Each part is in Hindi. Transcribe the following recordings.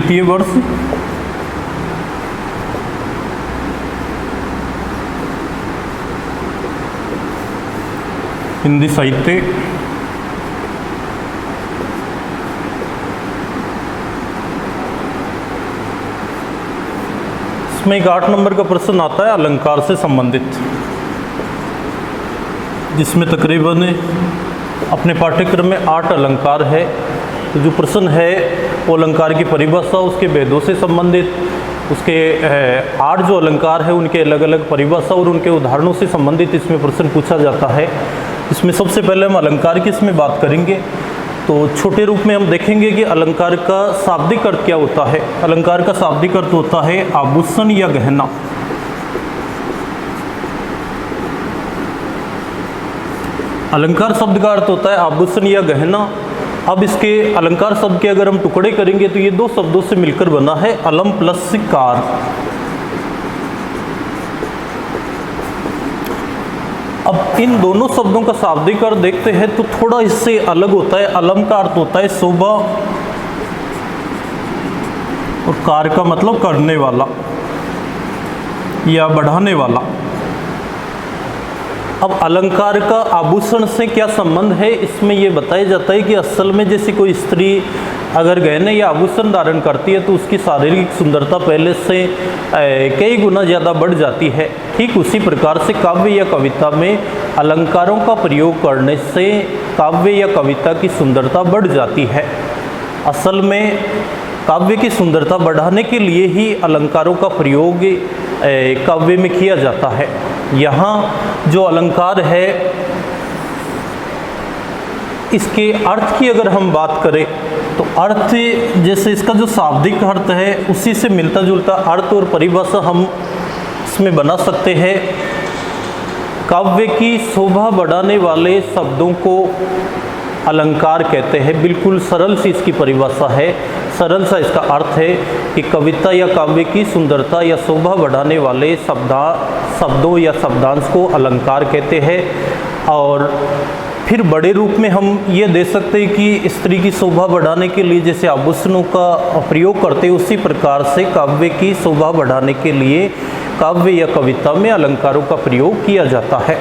द्वितीय वर्ष हिंदी साहित्य। इसमें एक 8 नंबर का प्रश्न आता है अलंकार से संबंधित, जिसमें तकरीबन अपने पाठ्यक्रम में 8 अलंकार है। तो जो प्रश्न है वो अलंकार की परिभाषा, उसके भेदों से संबंधित, उसके 8 जो अलंकार है उनके अलग अलग परिभाषा और उनके उदाहरणों से संबंधित इसमें प्रश्न पूछा जाता है। इसमें सबसे पहले हम अलंकार की इसमें बात करेंगे। तो छोटे रूप में हम देखेंगे कि अलंकार का शाब्दिक अर्थ क्या होता है। अलंकार का शाब्दिक अर्थ होता है आभूषण या गहना। अलंकार शब्द का अर्थ होता है आभूषण या गहना। अब इसके अलंकार शब्द के अगर हम टुकड़े करेंगे तो ये 2 शब्दों से मिलकर बना है अलम प्लस कार। अब इन दोनों शब्दों का शाब्दिक अर्थ देखते हैं तो थोड़ा इससे अलग होता है। अलम का अर्थ होता है शोभा और कार का मतलब करने वाला या बढ़ाने वाला। अब अलंकार का आभूषण से क्या संबंध है, इसमें यह बताया जाता है कि असल में जैसे कोई स्त्री अगर गहने या आभूषण धारण करती है तो उसकी शारीरिक सुंदरता पहले से कई गुना ज़्यादा बढ़ जाती है। ठीक उसी प्रकार से काव्य या कविता में अलंकारों का प्रयोग करने से काव्य या कविता की सुंदरता बढ़ जाती है। असल में काव्य की सुंदरता बढ़ाने के लिए ही अलंकारों का प्रयोग काव्य में किया जाता है। यहाँ जो अलंकार है इसके अर्थ की अगर हम बात करें तो अर्थ जैसे इसका जो शाब्दिक अर्थ है उसी से मिलता जुलता अर्थ और परिभाषा हम इसमें बना सकते हैं। काव्य की शोभा बढ़ाने वाले शब्दों को अलंकार कहते हैं। बिल्कुल सरल सी इसकी परिभाषा है, सरल सा इसका अर्थ है कि कविता या काव्य की सुंदरता या शोभा बढ़ाने वाले शब्दों या शब्दांश को अलंकार कहते हैं। और फिर बड़े रूप में हम ये दे सकते हैं कि स्त्री की शोभा बढ़ाने के लिए जैसे आभूषणों का प्रयोग करते हैं उसी प्रकार से काव्य की शोभा बढ़ाने के लिए काव्य या कविता में अलंकारों का प्रयोग किया जाता है।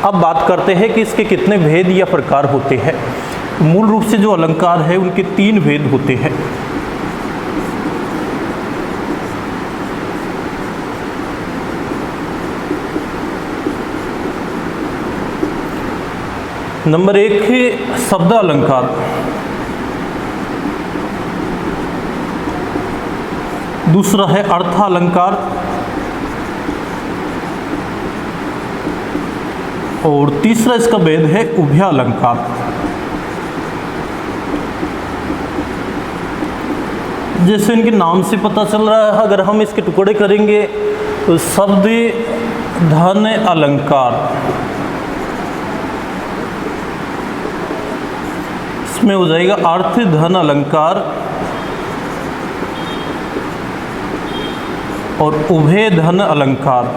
अब बात करते हैं कि इसके कितने भेद या प्रकार होते हैं। मूल रूप से जो अलंकार है उनके 3 भेद होते हैं। नंबर 1 है शब्द अलंकार। दूसरा है अर्थ अलंकार और तीसरा इसका भेद है उभय अलंकार। जैसे इनके नाम से पता चल रहा है, अगर हम इसके टुकड़े करेंगे तो शब्द धन अलंकार, इसमें हो जाएगा अर्थ धन अलंकार और उभय धन अलंकार।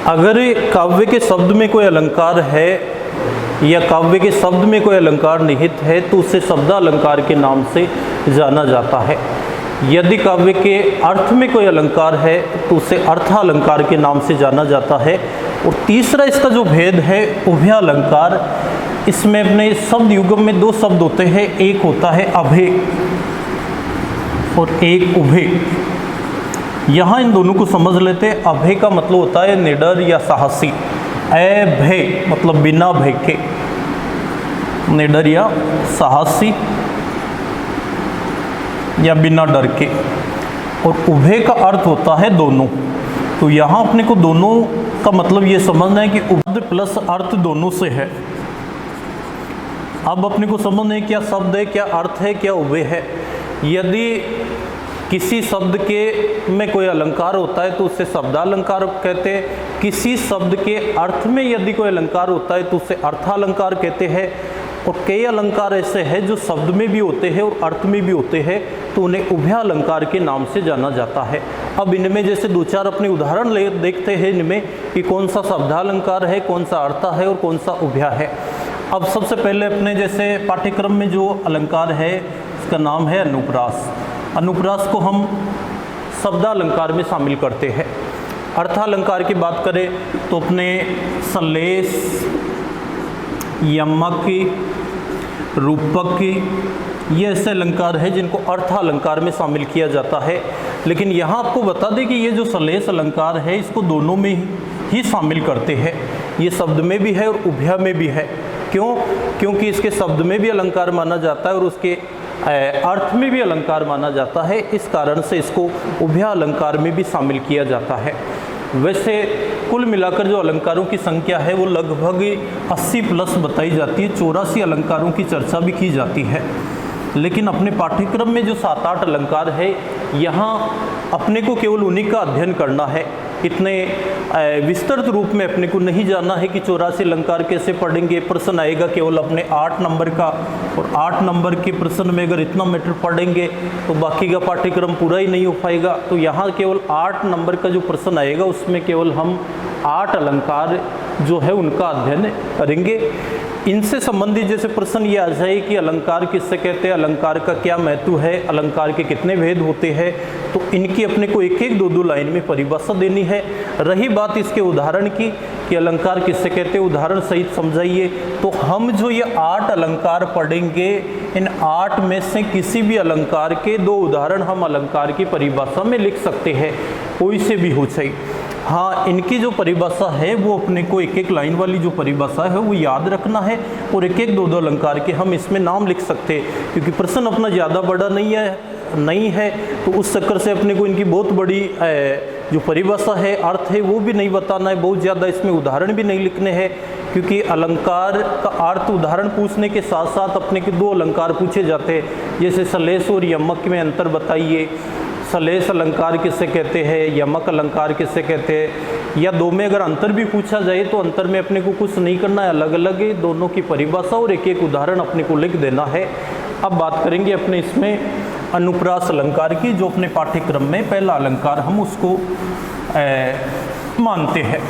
अगर काव्य के शब्द में कोई अलंकार है या काव्य के शब्द में कोई अलंकार निहित है तो उसे शब्द अलंकार के नाम से जाना जाता है। यदि काव्य के अर्थ में कोई अलंकार है तो उसे अर्थ अलंकार के नाम से जाना जाता है। और तीसरा इसका जो भेद है उभय अलंकार, इसमें अपने शब्द युगम में 2 शब्द होते हैं, एक होता है अभय और एक उभय। यहाँ इन दोनों को समझ लेते हैं। अभय का मतलब होता है निडर या साहसी, अभय मतलब बिना भय के, निडर या साहसी या बिना डर के। और उभय का अर्थ होता है दोनों। तो यहाँ अपने को दोनों का मतलब ये समझना है कि उभय प्लस अर्थ दोनों से है। अब अपने को समझना है क्या शब्द है, क्या अर्थ है, क्या उभय है। यदि किसी शब्द के में कोई अलंकार होता है तो उसे शब्दालंकार कहते हैं। किसी शब्द के अर्थ में यदि कोई अलंकार होता है तो उसे अर्थालंकार कहते हैं। और कई अलंकार ऐसे हैं जो शब्द में भी होते हैं और अर्थ में भी होते हैं तो उन्हें उभय अलंकार के नाम से जाना जाता है। अब इनमें जैसे 2-4 अपने उदाहरण देखते हैं इनमें कि कौन सा शब्दालंकार है, कौन सा अर्थ है और कौन सा उभय है। अब सबसे पहले अपने जैसे पाठ्यक्रम में जो अलंकार है इसका नाम है अनुप्रास। अनुप्रास को हम शब्दालंकार में शामिल करते हैं। अर्थालंकार की बात करें तो अपने सल्लेस, यमक, रूपक, ये ऐसे अलंकार हैं जिनको अर्थालंकार में शामिल किया जाता है। लेकिन यहाँ आपको बता दें कि ये जो सल्लेस अलंकार है इसको दोनों में ही शामिल करते हैं। ये शब्द में भी है और उभय में भी है। क्यों? क्योंकि इसके शब्द में भी अलंकार माना जाता है और उसके अर्थ में भी अलंकार माना जाता है। इस कारण से इसको उभय अलंकार में भी शामिल किया जाता है। वैसे कुल मिलाकर जो अलंकारों की संख्या है वो लगभग 80 प्लस बताई जाती है। 84 अलंकारों की चर्चा भी की जाती है। लेकिन अपने पाठ्यक्रम में जो 7-8 अलंकार है, यहाँ अपने को केवल उन्हीं का अध्ययन करना है। इतने विस्तृत रूप में अपने को नहीं जानना है कि 84 अलंकार कैसे पढ़ेंगे। प्रश्न आएगा केवल अपने 8 नंबर का, और 8 नंबर के प्रश्न में अगर इतना मैटर पढ़ेंगे तो बाकी का पाठ्यक्रम पूरा ही नहीं हो पाएगा। तो यहाँ केवल 8 नंबर का जो प्रश्न आएगा उसमें केवल हम 8 अलंकार जो है उनका अध्ययन करेंगे। इनसे संबंधित जैसे प्रश्न ये आ जाए कि अलंकार किससे कहते हैं, अलंकार का क्या महत्व है, अलंकार के कितने भेद होते हैं, तो इनकी अपने को 1-1, 2-2 लाइन में परिभाषा देनी है। रही बात इसके उदाहरण की कि अलंकार किससे कहते हैं, उदाहरण सहित समझाइए। तो हम जो ये 8 अलंकार पढ़ेंगे, इन 8 में से किसी भी अलंकार के 2 उदाहरण हम अलंकार की परिभाषा में लिख सकते हैं, कोई से भी हो चाहिए। हाँ, इनकी जो परिभाषा है वो अपने को 1-1 लाइन वाली जो परिभाषा है वो याद रखना है, और 1-1, 2-2 अलंकार के हम इसमें नाम लिख सकते हैं। क्योंकि प्रश्न अपना ज़्यादा बड़ा नहीं है तो उस चक्कर से अपने को इनकी बहुत बड़ी जो परिभाषा है, अर्थ है, वो भी नहीं बताना है। बहुत ज़्यादा इसमें उदाहरण भी नहीं लिखने हैं, क्योंकि अलंकार का अर्थ उदाहरण पूछने के साथ साथ अपने के 2 अलंकार पूछे जाते हैं। जैसे सलेस और यमक में अंतर बताइए, सलेस अलंकार किससे कहते हैं, यमक अलंकार किससे कहते हैं, या 2 में अगर अंतर भी पूछा जाए तो अंतर में अपने को कुछ नहीं करना है, अलग अलग है दोनों की परिभाषा और 1-1 उदाहरण अपने को लिख देना है। अब बात करेंगे अपने इसमें अनुप्रास अलंकार की, जो अपने पाठ्यक्रम में पहला अलंकार हम उसको मानते हैं।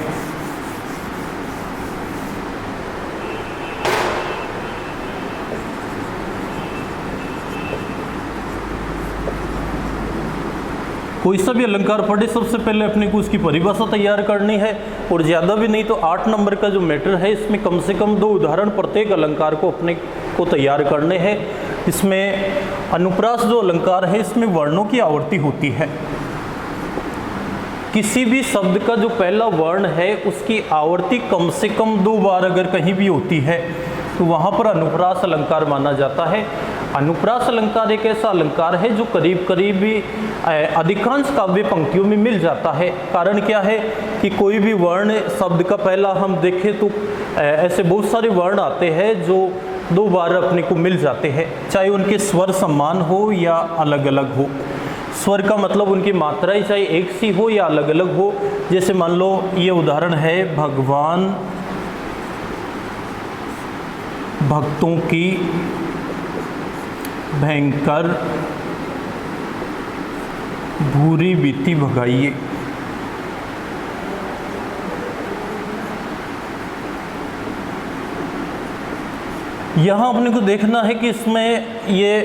कोई सा भी अलंकार पढ़े सबसे पहले अपने को उसकी परिभाषा तैयार करनी है, और ज़्यादा भी नहीं तो 8 नंबर का जो मैटर है इसमें कम से कम 2 उदाहरण प्रत्येक अलंकार को अपने को तैयार करने हैं। इसमें अनुप्रास जो अलंकार है इसमें वर्णों की आवर्ती होती है। किसी भी शब्द का जो पहला वर्ण है उसकी आवर्ती कम से कम 2 बार अगर कहीं भी होती है तो वहाँ पर अनुप्रास अलंकार माना जाता है। अनुप्रास अलंकार एक ऐसा अलंकार है जो करीब करीब अधिकांश काव्य पंक्तियों में मिल जाता है। कारण क्या है कि कोई भी वर्ण शब्द का पहला हम देखें तो ऐसे बहुत सारे वर्ण आते हैं जो 2 बार अपने को मिल जाते हैं, चाहे उनके स्वर समान हो या अलग अलग हो। स्वर का मतलब उनकी मात्राएं चाहे एक सी हो या अलग अलग हो। जैसे मान लो ये उदाहरण है, भगवान भक्तों की भयंकर भूरी बीती भगाइए। यहाँ अपने को देखना है कि इसमें ये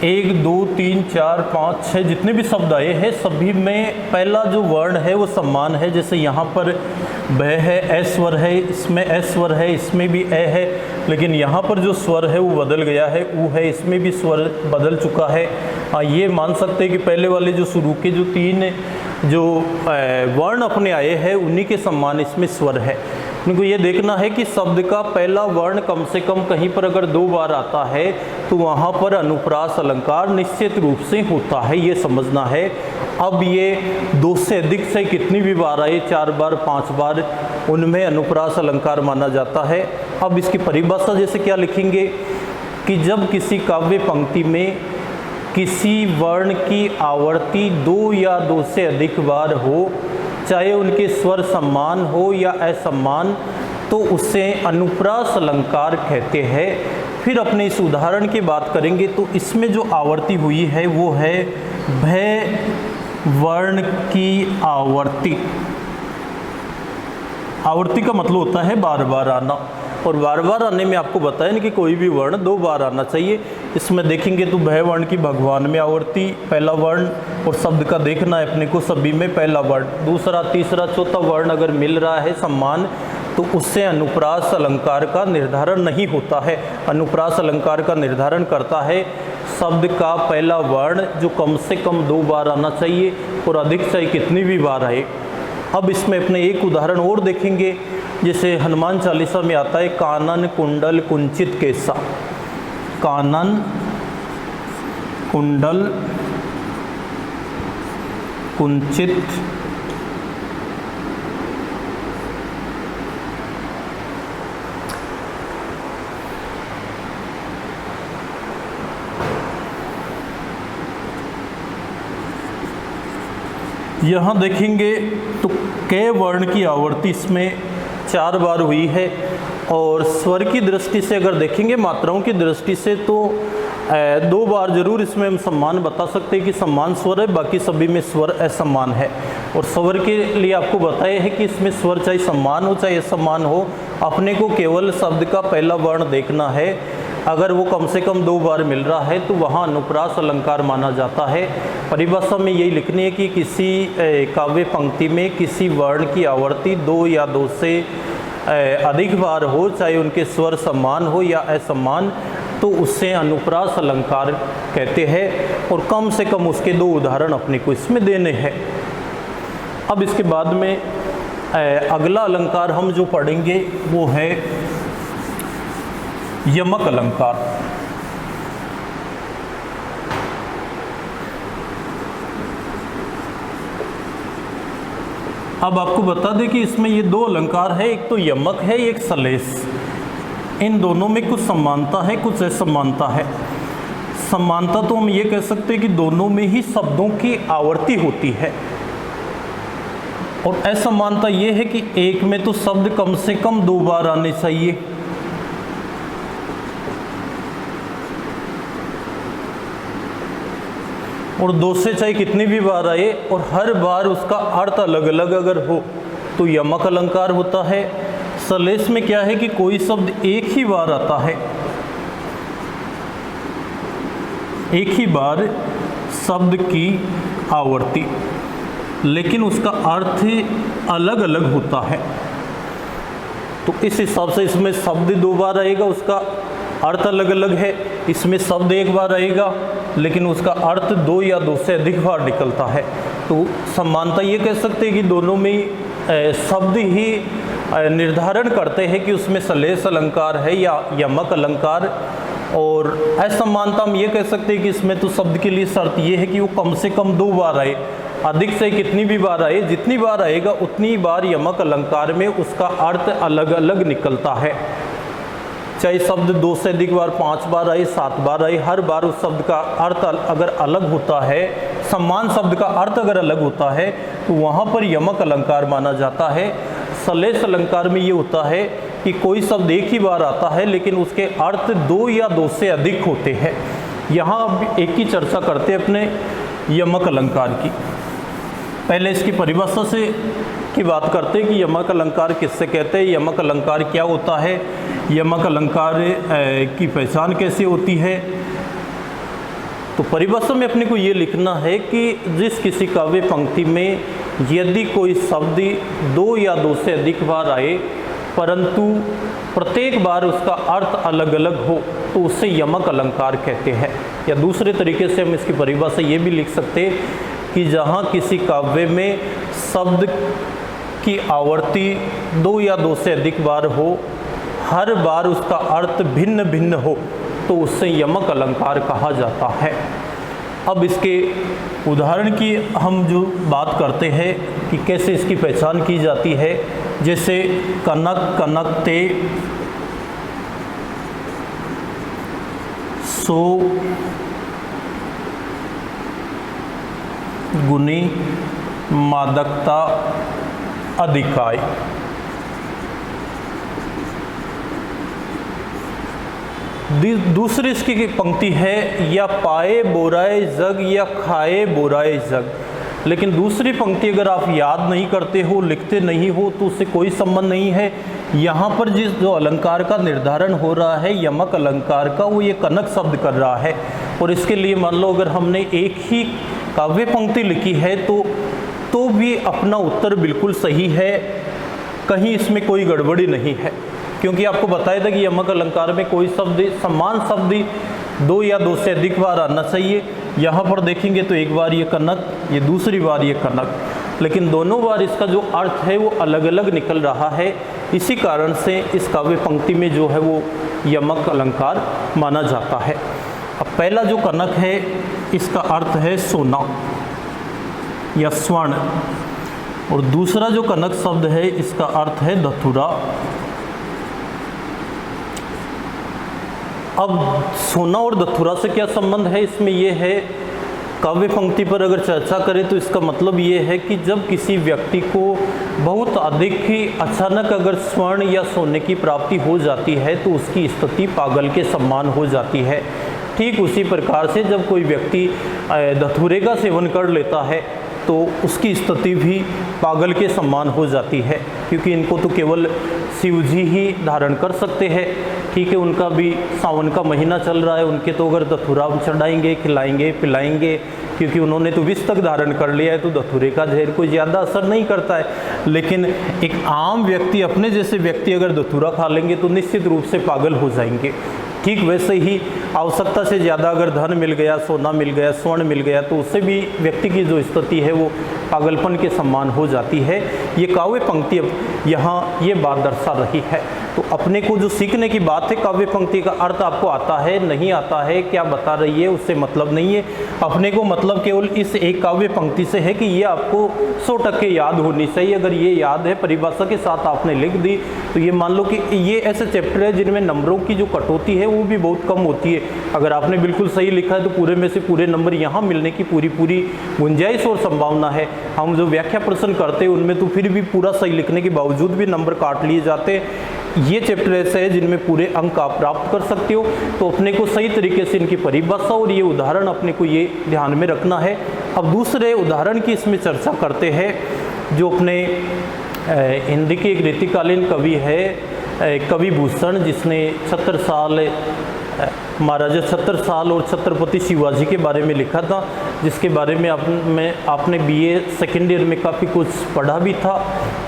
1, 2, 3, 4, 5, 6 जितने भी शब्द आए हैं सभी में पहला जो वर्ण है वो समान है। जैसे यहाँ पर ब है, ए स्वर है, इसमें ए स्वर है, इसमें भी ए है, लेकिन यहाँ पर जो स्वर है वो बदल गया है, ऊ है, इसमें भी स्वर बदल चुका है। ये मान सकते हैं कि पहले वाले जो शुरू के जो 3 जो वर्ण अपने आए हैं उन्हीं के समान इसमें स्वर है। इनको ये देखना है कि शब्द का पहला वर्ण कम से कम कहीं पर अगर 2 बार आता है तो वहाँ पर अनुप्रास अलंकार निश्चित रूप से होता है, ये समझना है। अब ये 2 से अधिक से कितनी भी बार आए, 4 बार, 5 बार, उनमें अनुप्रास अलंकार माना जाता है। अब इसकी परिभाषा जैसे क्या लिखेंगे कि जब किसी काव्य पंक्ति में किसी वर्ण की आवर्ती 2 या 2 से अधिक बार हो, चाहे उनके स्वर समान हो या असमान, तो उसे अनुप्रास अलंकार कहते हैं। फिर अपने इस उदाहरण की बात करेंगे तो इसमें जो आवर्ती हुई है वो है भय वर्ण की आवर्ती। आवर्ती का मतलब होता है बार बार आना, और बार बार आने में आपको बताया नहीं कि कोई भी वर्ण 2 बार आना चाहिए। इसमें देखेंगे तो भय वर्ण की भगवान में आवर्ती पहला वर्ण, और शब्द का देखना है अपने को सभी में पहला वर्ण, दूसरा तीसरा चौथा वर्ण अगर मिल रहा है सम्मान तो उससे अनुप्रास अलंकार का निर्धारण नहीं होता है। अनुप्रास अलंकार का निर्धारण करता है शब्द का पहला वर्ण जो कम से कम 2 बार आना चाहिए और अधिक चाहे कितनी भी बार आए। अब इसमें अपने एक उदाहरण और देखेंगे, जैसे हनुमान चालीसा में आता है कानन कुंडल कुंचित केसा। कानन कुंडल कुंचित यहाँ देखेंगे तो क वर्ण की आवर्ती इसमें 4 बार हुई है, और स्वर की दृष्टि से अगर देखेंगे मात्राओं की दृष्टि से तो 2 बार जरूर इसमें हम सम्मान बता सकते हैं कि सम्मान स्वर है, बाकी सभी में स्वर असम्मान है। और स्वर के लिए आपको बताया है कि इसमें स्वर चाहे सम्मान हो चाहे असम्मान हो, अपने को केवल शब्द का पहला वर्ण देखना है। अगर वो कम से कम 2 बार मिल रहा है तो वहाँ अनुप्रास अलंकार माना जाता है। परिभाषा में यही लिखनी है कि किसी काव्य पंक्ति में किसी वर्ण की आवर्ती 2 या 2 से अधिक बार हो, चाहे उनके स्वर समान हो या असमान, तो उससे अनुप्रास अलंकार कहते हैं। और कम से कम उसके 2 उदाहरण अपने को इसमें देने हैं। अब इसके बाद में अगला अलंकार हम जो पढ़ेंगे वो है यमक अलंकार। अब आपको बता दें कि इसमें ये 2 अलंकार है, एक तो यमक है एक सलेस। इन दोनों में कुछ समानता है कुछ असमानता है। समानता तो हम ये कह सकते हैं कि दोनों में ही शब्दों की आवर्ती होती है, और असमानता ये है कि एक में तो शब्द कम से कम 2 बार आने चाहिए, और 2 से चाहे कितनी भी बार आए और हर बार उसका अर्थ अलग अलग अगर हो तो यमक अलंकार होता है। सलेस में क्या है कि कोई शब्द एक ही बार आता है, एक ही बार शब्द की आवर्ती, लेकिन उसका अर्थ अलग अलग होता है। तो इस हिसाब से इसमें शब्द 2 बार आएगा, उसका अर्थ अलग अलग है। इसमें शब्द 1 बार आएगा लेकिन उसका अर्थ 2 या 2 से अधिक बार निकलता है। तो समानता ये कह सकते हैं कि दोनों में शब्द ही निर्धारण करते हैं कि उसमें सलेस अलंकार है या यमक अलंकार। और असमानता हम ये कह सकते हैं कि इसमें तो शब्द के लिए शर्त ये है कि वो कम से कम 2 बार आए, अधिक से कितनी भी बार आए, जितनी बार आएगा उतनी बार यमक अलंकार में उसका अर्थ अलग अलग निकलता है। चाहे शब्द 2 से अधिक बार 5 बार आए 7 बार आए, हर बार उस शब्द का अर्थ अगर अलग होता है, समान शब्द का अर्थ अगर अलग होता है तो वहाँ पर यमक अलंकार माना जाता है। सलेस अलंकार में ये होता है कि कोई शब्द एक ही बार आता है लेकिन उसके अर्थ 2 या 2 से अधिक होते हैं। यहाँ अब एक ही चर्चा करते हैं अपने यमक अलंकार की। पहले इसकी परिभाषा से की बात करते हैं कि यमक अलंकार किससे कहते हैं, यमक अलंकार क्या होता है, यमक अलंकार की पहचान कैसे होती है। तो परिभाषा में अपने को ये लिखना है कि जिस किसी काव्य पंक्ति में यदि कोई शब्द 2 या 2 से अधिक बार आए परंतु प्रत्येक बार उसका अर्थ अलग अलग हो तो उसे यमक अलंकार कहते हैं। या दूसरे तरीके से हम इसकी परिभाषा ये भी लिख सकते हैं कि जहाँ किसी काव्य में शब्द की आवर्ती 2 या 2 से अधिक बार हो, हर बार उसका अर्थ भिन्न भिन्न हो तो उससे यमक अलंकार कहा जाता है। अब इसके उदाहरण की हम जो बात करते हैं कि कैसे इसकी पहचान की जाती है, जैसे कनक कनकते, सो गुनी, मादकता, अधिकाय। दूसरी इसकी पंक्ति है या पाए बोराए जग या खाए बोराए जग। लेकिन दूसरी पंक्ति अगर आप याद नहीं करते हो, लिखते नहीं हो, तो उससे कोई संबंध नहीं है। यहाँ पर जो अलंकार का निर्धारण हो रहा है यमक अलंकार का, वो ये कनक शब्द कर रहा है। और इसके लिए मान लो अगर हमने एक ही काव्य पंक्ति लिखी है तो भी अपना उत्तर बिल्कुल सही है, कहीं इसमें कोई गड़बड़ी नहीं है। क्योंकि आपको बताया था कि यमक अलंकार में कोई शब्द समान शब्द 2 या 2 से अधिक बार आना चाहिए। यहाँ पर देखेंगे तो एक बार ये कनक, ये दूसरी बार ये कनक, लेकिन दोनों बार इसका जो अर्थ है वो अलग अलग निकल रहा है। इसी कारण से इस काव्य पंक्ति में जो है वो यमक अलंकार माना जाता है। अब पहला जो कनक है इसका अर्थ है सोना या स्वर्ण, और दूसरा जो कनक शब्द है इसका अर्थ है धतूरा। अब सोना और धतूरा से क्या संबंध है, इसमें यह है काव्य पंक्ति पर अगर चर्चा करें तो इसका मतलब ये है कि जब किसी व्यक्ति को बहुत अधिक ही अचानक अगर स्वर्ण या सोने की प्राप्ति हो जाती है तो उसकी स्थिति पागल के समान हो जाती है। ठीक उसी प्रकार से जब कोई व्यक्ति धतूरे का सेवन कर लेता है तो उसकी स्थिति भी पागल के समान हो जाती है, क्योंकि इनको तो केवल शिव जी ही धारण कर सकते हैं। ठीक है, उनका भी सावन का महीना चल रहा है, उनके तो अगर धतूरा चढ़ाएंगे, खिलाएंगे, पिलाएंगे, क्योंकि उन्होंने तो विष तक धारण कर लिया है, तो धतूरे का जहर कोई ज़्यादा असर नहीं करता है। लेकिन एक आम व्यक्ति, अपने जैसे व्यक्ति अगर धतूरा खा लेंगे तो निश्चित रूप से पागल हो जाएंगे। ठीक वैसे ही आवश्यकता से ज़्यादा अगर धन मिल गया, सोना मिल गया, स्वर्ण मिल गया, तो उससे भी व्यक्ति की जो स्थिति है वो पागलपन के समान हो जाती है। ये काव्य पंक्ति अब यहाँ ये बात दर्शा रही है। तो अपने को जो सीखने की बात है, काव्य पंक्ति का अर्थ आपको आता है नहीं आता है, क्या बता रही है, उससे मतलब नहीं है। अपने को मतलब केवल इस एक काव्य पंक्ति से है कि ये आपको 100% याद होनी चाहिए। अगर ये याद है, परिभाषा के साथ आपने लिख दी, तो ये मान लो कि ये ऐसे चैप्टर है जिनमें नंबरों की जो कटौती है वो भी बहुत कम होती है। अगर आपने बिल्कुल सही लिखा है तो पूरे में से पूरे नंबर यहाँ मिलने की पूरी गुंजाइश और संभावना है। हम जो व्याख्या प्रश्न करते हैं उनमें तो फिर भी पूरा सही लिखने के बावजूद भी नंबर काट लिए जाते हैं। ये चैप्टर ऐसे है जिनमें पूरे अंक आप प्राप्त कर सकते हो। तो अपने को सही तरीके से इनकी परिभाषा और ये उदाहरण अपने को ये ध्यान में रखना है। अब दूसरे उदाहरण की इसमें चर्चा करते हैं, जो अपने हिंदी के एक रीतिकालीन कवि है कवि भूषण, जिसने 76 साल महाराजा 76 साल और छत्रपति शिवाजी के बारे में लिखा था, जिसके बारे में आपने BA सेकेंड ईयर में काफ़ी कुछ पढ़ा भी था।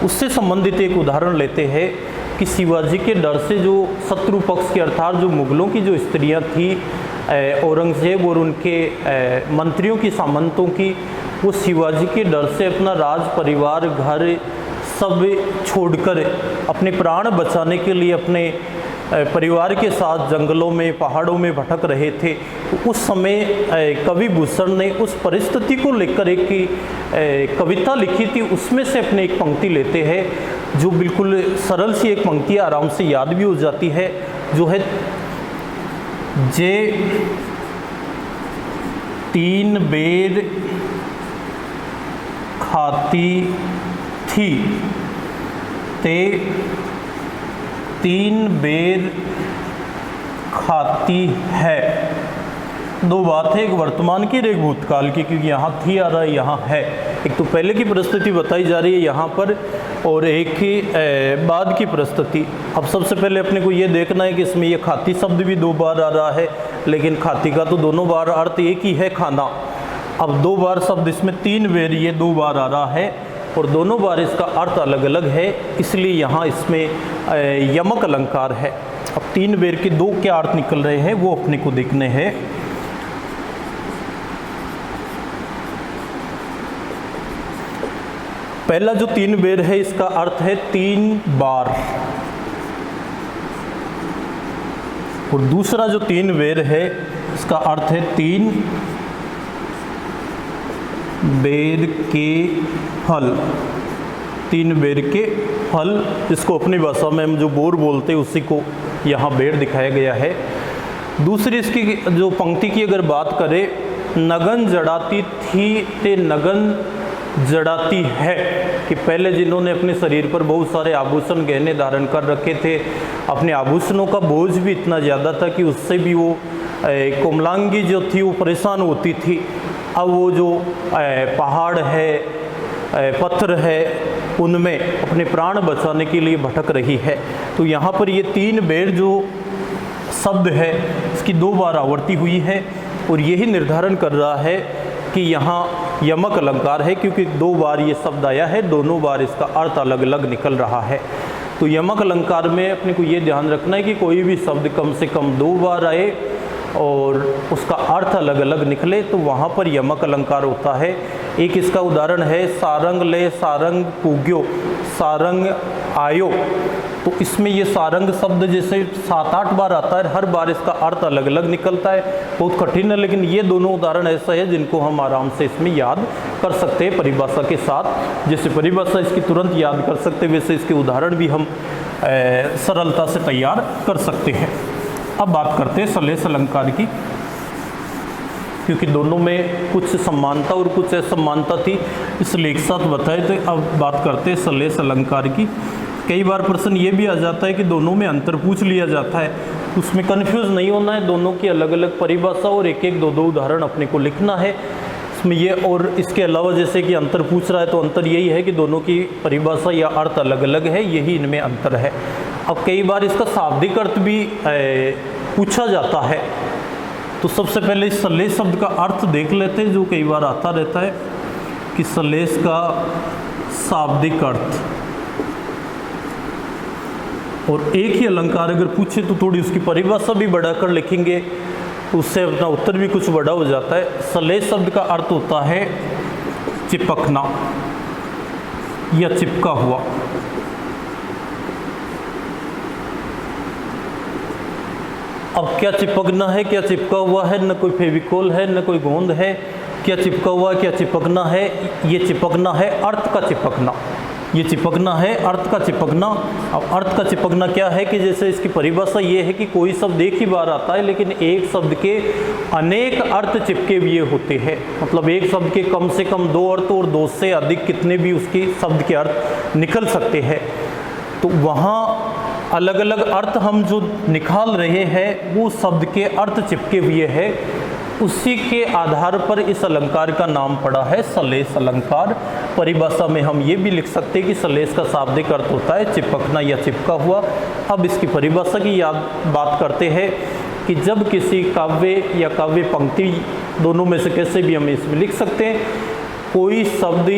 उससे संबंधित एक उदाहरण लेते हैं कि शिवाजी के डर से जो शत्रु पक्ष के अर्थात जो मुगलों की जो स्त्रियां थी, औरंगजेब और उनके मंत्रियों की, सामंतों की, वो शिवाजी के डर से अपना राज परिवार घर सब छोड़कर अपने प्राण बचाने के लिए अपने परिवार के साथ जंगलों में, पहाड़ों में भटक रहे थे। तो उस समय कवि भूषण ने उस परिस्थिति को लेकर एक कविता लिखी थी। उसमें से अपने एक पंक्ति लेते हैं, जो बिल्कुल सरल सी एक पंक्ति, आराम से याद भी हो जाती है, जो है जे 3 बेर खाती थी ते 3 बेर खाती है। 2 बात है, एक वर्तमान की और एक भूतकाल की, क्योंकि यहाँ थी आ रहा है, यहाँ है। एक तो पहले की परिस्थिति बताई जा रही है यहाँ पर, और एक ही बाद की परिस्थिति। अब सबसे पहले अपने को ये देखना है कि इसमें ये खाती शब्द भी 2 बार आ रहा है, लेकिन खाती का तो दोनों बार अर्थ एक ही है, खाना। अब 2 बार शब्द इसमें 3 बेर ये 2 बार आ रहा है, और दोनों बार इसका अर्थ अलग अलग है, इसलिए यहाँ इसमें यमक अलंकार है। अब 3 बेर के 2 क्या अर्थ निकल रहे हैं वो अपने को देखने हैं। पहला जो 3 बेर है इसका अर्थ है 3 बार, और दूसरा जो 3 बेर है इसका अर्थ है 3 बेर के फल। 3 बेर के फल, जिसको अपनी भाषा में हम जो बोर बोलते हैं उसी को यहाँ बेर दिखाया गया है। दूसरी इसकी जो पंक्ति की अगर बात करें, नगन जड़ाती थी ते नगन जड़ाती है, कि पहले जिन्होंने अपने शरीर पर बहुत सारे आभूषण गहने धारण कर रखे थे, अपने आभूषणों का बोझ भी इतना ज़्यादा था कि उससे भी वो कोमलांगी जो थी वो परेशान होती थी। अब वो जो पहाड़ है, पत्थर है, उनमें अपने प्राण बचाने के लिए भटक रही है। तो यहाँ पर ये 3 बेर जो शब्द है इसकी 2 बार आवर्ती हुई है और यही निर्धारण कर रहा है कि यहाँ यमक अलंकार है, क्योंकि 2 बार ये शब्द आया है, दोनों बार इसका अर्थ अलग अलग निकल रहा है। तो यमक अलंकार में अपने को ये ध्यान रखना है कि कोई भी शब्द कम से कम 2 बार आए और उसका अर्थ अलग अलग निकले तो वहाँ पर यमक अलंकार होता है। एक इसका उदाहरण है सारंग ले सारंग पूग्यो सारंग आयो। तो इसमें ये सारंग शब्द जैसे 7-8 बार आता है, हर बार इसका अर्थ अलग अलग निकलता है, बहुत कठिन है, लेकिन ये दोनों उदाहरण ऐसा है जिनको हम आराम से इसमें याद कर सकते हैं परिभाषा के साथ। जैसे परिभाषा इसकी तुरंत याद कर सकते हैं, वैसे इसके उदाहरण भी हम सरलता से तैयार कर सकते हैं। अब बात करते हैं सलेस अलंकार की, क्योंकि दोनों में कुछ समानता और कुछ असमानता थी, इसलिए एक साथ बताए। तो अब बात करते हैं सलेस अलंकार की। कई बार प्रश्न ये भी आ जाता है कि दोनों में अंतर पूछ लिया जाता है, उसमें कंफ्यूज नहीं होना है, दोनों की अलग अलग परिभाषा और एक एक 2-2 उदाहरण अपने को लिखना है इसमें ये। और इसके अलावा जैसे कि अंतर पूछ रहा है तो अंतर यही है कि दोनों की परिभाषा या अर्थ अलग अलग है, यही इनमें अंतर है। अब कई बार इसका शाब्दिक अर्थ भी पूछा जाता है, तो सबसे पहले इस सलेस शब्द का अर्थ देख लेते हैं, जो कई बार आता रहता है कि सलेस का शाब्दिक अर्थ। और एक ही अलंकार अगर पूछे तो थोड़ी उसकी परिभाषा भी बढ़ाकर लिखेंगे तो उससे अपना उत्तर भी कुछ बड़ा हो जाता है। सलेस शब्द का अर्थ होता है चिपकना या चिपका हुआ। अब क्या चिपकना है, क्या चिपका हुआ है, न कोई फेविकोल है न कोई गोंद है, क्या चिपका हुआ क्या चिपकना है, ये चिपकना है अर्थ का चिपकना, ये चिपकना है अर्थ का चिपकना। अब अर्थ का चिपकना क्या है कि जैसे इसकी परिभाषा ये है कि कोई शब्द एक ही बार आता है लेकिन एक शब्द के अनेक अर्थ चिपके हुए होते हैं, मतलब एक शब्द के कम से कम 2 अर्थ और 2 से अधिक कितने भी उसके शब्द के अर्थ निकल सकते हैं। तो वहाँ अलग अलग अर्थ हम जो निकाल रहे हैं वो शब्द के अर्थ चिपके हुए हैं, उसी के आधार पर इस अलंकार का नाम पड़ा है सलेस अलंकार। परिभाषा में हम ये भी लिख सकते हैं कि सलेस का शाब्दिक अर्थ होता है चिपकना या चिपका हुआ। अब इसकी परिभाषा की बात करते हैं कि जब किसी काव्य या काव्य पंक्ति, दोनों में से कैसे भी हम इसमें लिख सकते हैं, कोई शब्द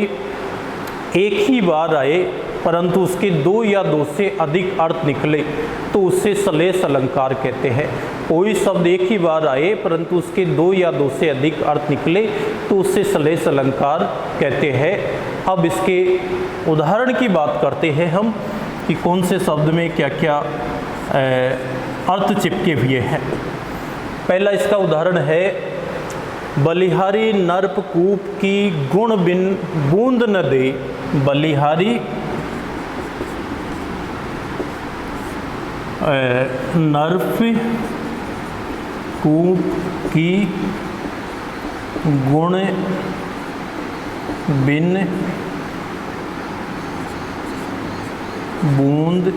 एक ही बार आए परंतु उसके 2 या 2 से अधिक अर्थ निकले तो उसे सलेस अलंकार कहते हैं। कोई शब्द एक ही बार आए परंतु उसके 2 या 2 से अधिक अर्थ निकले तो उसे सलेस अलंकार कहते हैं। अब इसके उदाहरण की बात करते हैं हम कि कौन से शब्द में क्या क्या अर्थ चिपके हुए हैं। पहला इसका उदाहरण है बलिहारी नरपकूप की गुण बिन बूंद न दे। बलिहारी नरप कूप की गुण बिन बूंद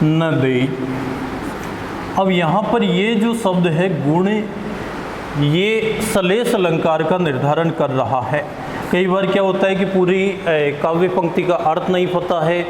न दे। अब यहाँ पर ये जो शब्द है गुण, ये सलेस अलंकार का निर्धारण कर रहा है। कई बार क्या होता है कि पूरी काव्य पंक्ति का अर्थ नहीं पता है,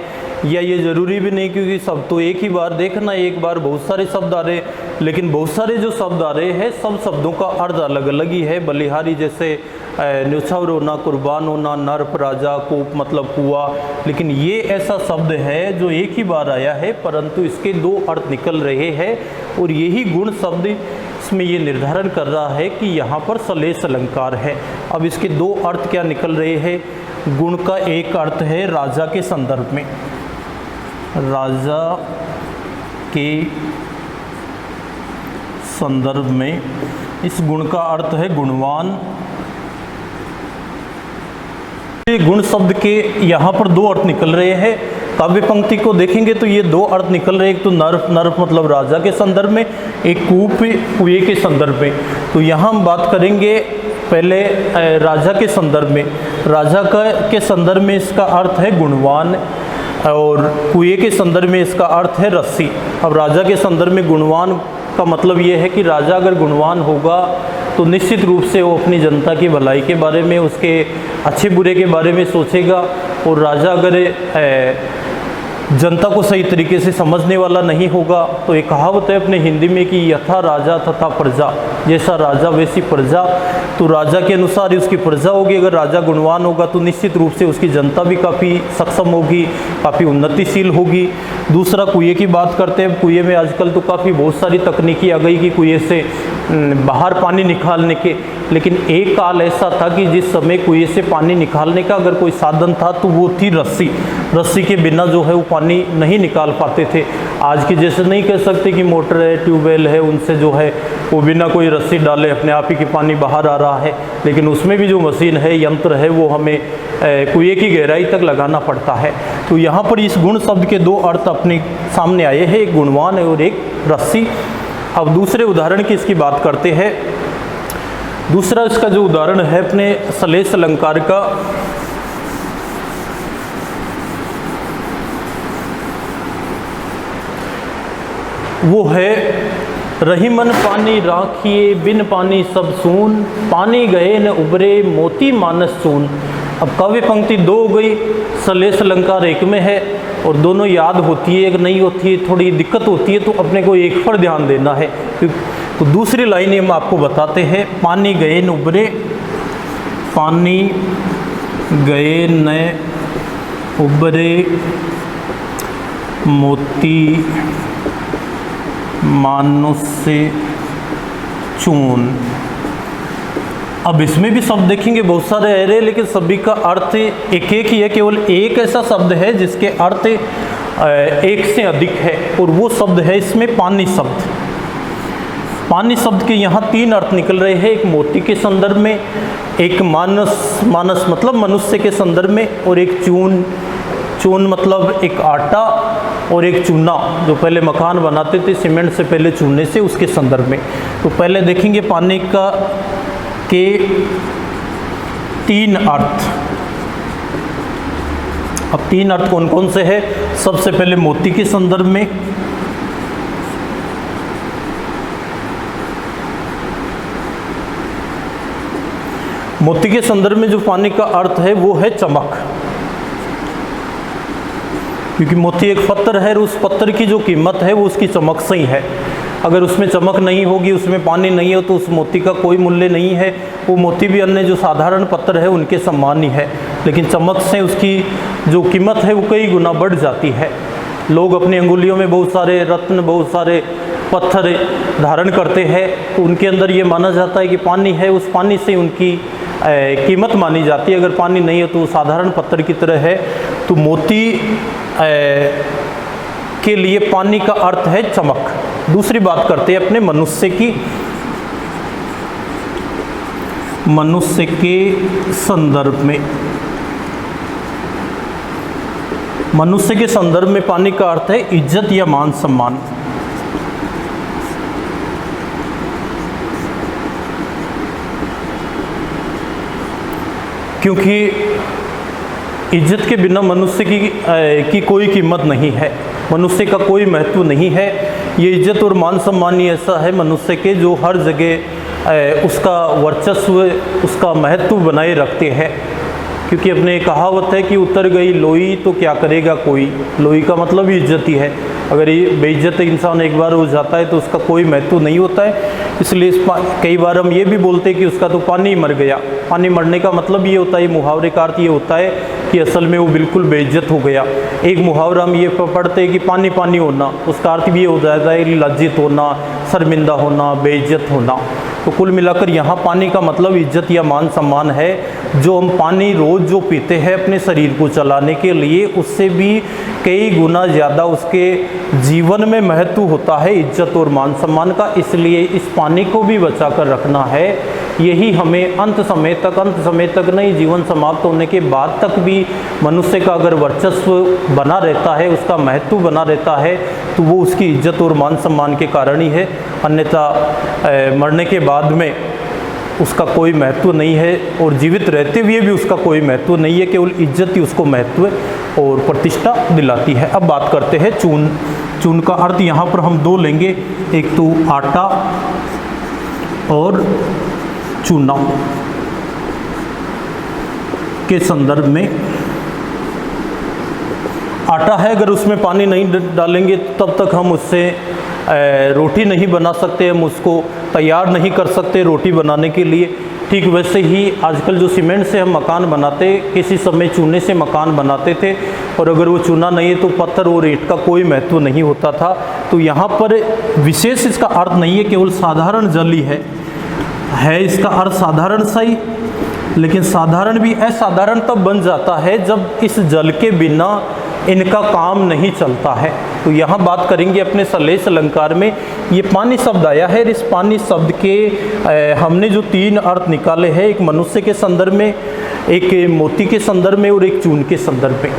या ये ज़रूरी भी नहीं, क्योंकि सब तो एक ही बार देखना, एक बार बहुत सारे शब्द आ रहे, लेकिन बहुत सारे जो शब्द आ रहे हैं सब शब्दों का अर्थ अलग अलग ही है। बलिहारी जैसे न्यौछावर होना, कुर्बान होना, नर्प राजा, कूप मतलब कुआ, लेकिन ये ऐसा शब्द है जो एक ही बार आया है परंतु इसके 2 अर्थ निकल रहे हैं और यही गुण शब्द इसमें ये निर्धारण कर रहा है कि यहाँ पर सलेस अलंकार है। अब इसके 2 अर्थ क्या निकल रहे हैं। गुण का एक अर्थ है राजा के संदर्भ में, राजा के संदर्भ में, इस गुण का अर्थ है गुणवान। गुण शब्द के यहाँ पर 2 अर्थ निकल रहे हैं। काव्य पंक्ति को देखेंगे तो ये 2 अर्थ निकल रहे हैं, एक तो नर्प, नर्प मतलब राजा के संदर्भ में, एक कूप, कुएं के संदर्भ में। तो यहाँ हम बात करेंगे पहले राजा के संदर्भ में। राजा के संदर्भ में इसका अर्थ है गुणवान और कुएं के संदर्भ में इसका अर्थ है रस्सी। अब राजा के संदर्भ में गुणवान इसका मतलब ये है कि राजा अगर गुणवान होगा तो निश्चित रूप से वो अपनी जनता की भलाई के बारे में, उसके अच्छे बुरे के बारे में सोचेगा। और राजा अगर जनता को सही तरीके से समझने वाला नहीं होगा तो एक कहावत है अपने हिंदी में कि यथा राजा तथा प्रजा, जैसा राजा वैसी प्रजा। तो राजा के अनुसार ही उसकी प्रजा होगी। अगर राजा गुणवान होगा तो निश्चित रूप से उसकी जनता भी काफ़ी सक्षम होगी, काफ़ी उन्नतिशील होगी। दूसरा, कुएं की बात करते हैं। कुएं में आजकल तो काफ़ी बहुत सारी तकनीकी आ गई कि कुएं से बाहर पानी निकालने के, लेकिन एक काल ऐसा था कि जिस समय कुएं से पानी निकालने का अगर कोई साधन था तो वो थी रस्सी। रस्सी के बिना जो है वो पानी नहीं निकाल पाते थे। आज की जैसे नहीं कह सकते कि मोटर है, ट्यूबवेल है, उनसे जो है वो बिना कोई रस्सी डाले अपने आप ही कि पानी बाहर आ रहा है। लेकिन उसमें भी जो मशीन है, यंत्र है, वो हमें कुएं की गहराई तक लगाना पड़ता है। तो यहाँ पर इस गुण शब्द के दो अर्थ अपने सामने आए हैं, एक गुणवान है और एक रस्सी। अब दूसरे उदाहरण की इसकी बात करते हैं। दूसरा इसका जो उदाहरण है अपने सलेश अलंकार का, वो है रही मन पानी राखिए बिन पानी सब सून, पानी गए न उबरे मोती मानस चून। अब काव्य पंक्ति दो हो गई, सलेश अलंकार एक में है और दोनों याद होती है, एक नहीं होती है, थोड़ी दिक्कत होती है, तो अपने को एक पर ध्यान देना है। तो दूसरी लाइन हम आपको बताते हैं, पानी गए न उबरे, पानी गए न उबरे मोती मानुष्य चून। अब इसमें भी शब्द देखेंगे बहुत सारे आ रहे, लेकिन सभी का अर्थ एक एक ही है। केवल एक ऐसा शब्द है जिसके अर्थ एक से अधिक है और वो शब्द है इसमें पानी शब्द। पानी शब्द के यहाँ तीन अर्थ निकल रहे हैं, एक मोती के संदर्भ में, एक मानस, मानस मतलब मनुष्य के संदर्भ में, और एक चून, चून मतलब एक आटा, और एक चूना जो पहले मकान बनाते थे सीमेंट से पहले चूने से, उसके संदर्भ में। तो पहले देखेंगे पानी का के तीन अर्थ। अब तीन अर्थ कौन कौन से हैं? सबसे पहले मोती के संदर्भ में, मोती के संदर्भ में जो पानी का अर्थ है वो है चमक, क्योंकि मोती एक पत्थर है और उस पत्थर की जो कीमत है वो उसकी चमक से ही है। अगर उसमें चमक नहीं होगी, उसमें पानी नहीं हो, तो उस मोती का कोई मूल्य नहीं है। वो मोती भी अन्य जो साधारण पत्थर है उनके समान ही है, लेकिन चमक से उसकी जो कीमत है वो कई गुना बढ़ जाती है। लोग अपनी अंगुलियों में बहुत सारे रत्न, बहुत सारे पत्थर धारण करते हैं, तो उनके अंदर ये माना जाता है कि पानी है, उस पानी से उनकी कीमत मानी जाती है। अगर पानी नहीं है तो वो साधारण पत्थर की तरह है। तो मोती के लिए पानी का अर्थ है चमक। दूसरी बात करते हैं अपने मनुष्य की, मनुष्य के संदर्भ में। मनुष्य के संदर्भ में पानी का अर्थ है इज्जत या मान सम्मान। क्योंकि इज्जत के बिना मनुष्य की कोई कीमत नहीं है, मनुष्य का कोई महत्व नहीं है। ये इज्जत और मान सम्मान ही ऐसा है मनुष्य के जो हर जगह उसका वर्चस्व, उसका महत्व बनाए रखते हैं। क्योंकि अपने कहावत है कि उतर गई लोई तो क्या करेगा कोई। लोई का मतलब ही इज्जत ही है। अगर ये बेइज्जत इंसान एक बार हो जाता है तो उसका कोई महत्व नहीं होता है। इसलिए कई बार हम ये भी बोलते हैं कि उसका तो पानी मर गया। पानी मरने का मतलब ये होता है, मुहावरे का अर्थ ये होता है कि असल में वो बिल्कुल बेइज्जत हो गया। एक मुहावरा हम ये पढ़ते हैं कि पानी पानी होना, उसका अर्थ भी ये हो जाता है लज्जित होना, शर्मिंदा होना, बेइज्जत होना। तो कुल मिलाकर यहाँ पानी का मतलब इज्जत या मान सम्मान है। जो हम पानी रोज़ जो पीते हैं अपने शरीर को चलाने के लिए, उससे भी कई गुना ज़्यादा उसके जीवन में महत्व होता है इज्जत और मान सम्मान का। इसलिए इस पानी को भी बचा कर रखना है। यही हमें अंत समय तक नहीं, जीवन समाप्त होने के बाद तक भी मनुष्य का अगर वर्चस्व बना रहता है, उसका महत्व बना रहता है, तो वो उसकी इज्जत और मान सम्मान के कारण ही है। अन्यथा मरने के बाद में उसका कोई महत्व नहीं है और जीवित रहते हुए भी उसका कोई महत्व नहीं है। केवल इज्जत ही उसको महत्व और प्रतिष्ठा दिलाती है। अब बात करते हैं चून। चून का अर्थ यहाँ पर हम दो लेंगे, एक तो आटा और चूना के संदर्भ में। आटा है, अगर उसमें पानी नहीं डालेंगे तब तक हम उससे रोटी नहीं बना सकते, हम उसको तैयार नहीं कर सकते रोटी बनाने के लिए। ठीक वैसे ही आजकल जो सीमेंट से हम मकान बनाते, किसी समय चूने से मकान बनाते थे, और अगर वो चूना नहीं है तो पत्थर और ईंट का कोई महत्व नहीं होता था। तो यहाँ पर विशेष इसका अर्थ नहीं है केवल साधारण जल ही है इसका अर्थ साधारण सही, लेकिन साधारण भी असाधारण तब बन जाता है जब इस जल के बिना इनका काम नहीं चलता है। तो यहाँ बात करेंगे अपने सलेश अलंकार में, ये पानी शब्द आया है। इस पानी शब्द के हमने जो 3 अर्थ निकाले हैं, एक मनुष्य के संदर्भ में, एक मोती के संदर्भ में और एक चून के संदर्भ में।